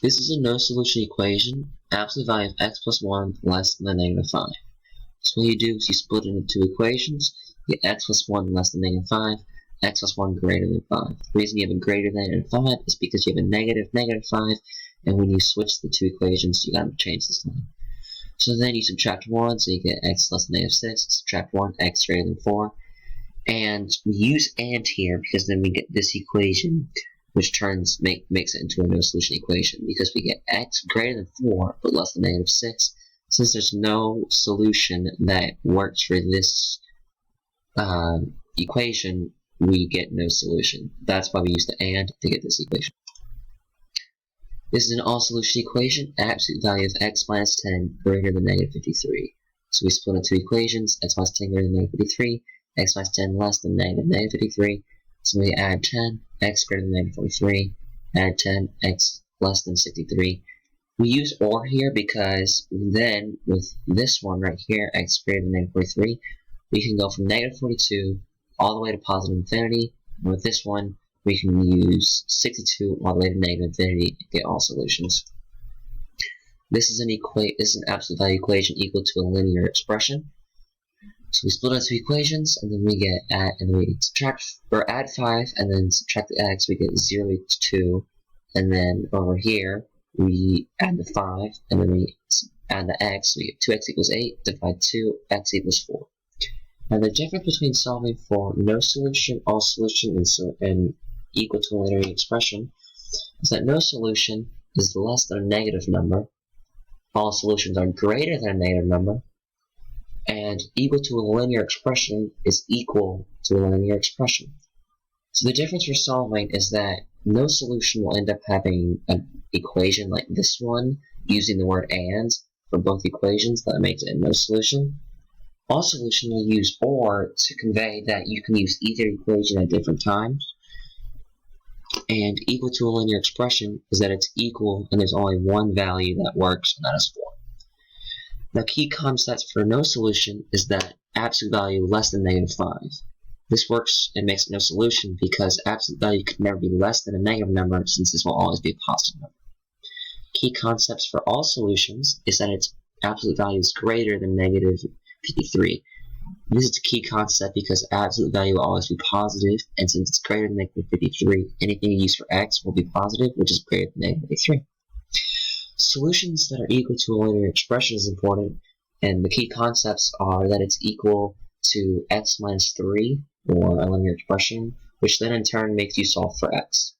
This is a no-solution equation, absolute value of x plus 1 less than negative 5. So what you do is you split it into two equations, you get x plus 1 less than negative 5, x plus 1 greater than 5. The reason you have a greater than and 5 is because you have a negative 5, and when you switch the two equations, you gotta change the sign. So then you subtract 1, so you get x less than negative 6, subtract 1, x greater than 4. And we use and here because then we get this equation, which makes it into a no-solution equation, because we get x greater than 4 but less than negative 6. Since there's no solution that works for this equation, we get no solution. That's why we use the and to get this equation. This is an all-solution equation, absolute value of x minus 10 greater than negative 53. So we split into two equations, x minus 10 greater than negative 53, x minus 10 less than negative 53. So we add 10, x greater than negative 43, add 10, x less than 63. We use OR here because then with this one right here, x greater than negative 43, we can go from negative 42 all the way to positive infinity. And with this one, we can use 62 all the way to negative infinity to get all solutions. This is an absolute value equation equal to a linear expression. So we split into two equations, and then we get subtract or add 5, and then subtract the x. We get 0 equals 2, and then over here we add the 5, and then we add the x. We get 2x equals 8. Divide 2, x equals 4. Now the difference between solving for no solution, all solution, and equal to a linear expression is that no solution is less than a negative number, all solutions are greater than a negative number, and equal to a linear expression is equal to a linear expression. So the difference for solving is that no solution will end up having an equation like this one using the word and for both equations. That makes it a no solution. All solution will use OR to convey that you can use either equation at different times. And equal to a linear expression is that it's equal and there's only one value that works, and that is 4. The key concept for no solution is that absolute value less than negative 5. This works and makes no solution because absolute value could never be less than a negative number, since this will always be a positive number. Key concepts for all solutions is that its absolute value is greater than negative 53. This is a key concept because absolute value will always be positive, and since it's greater than negative 53, anything you use for x will be positive, which is greater than negative 53. Solutions that are equal to a linear expression is important, and the key concepts are that it's equal to x minus 3, or a linear expression, which then in turn makes you solve for x.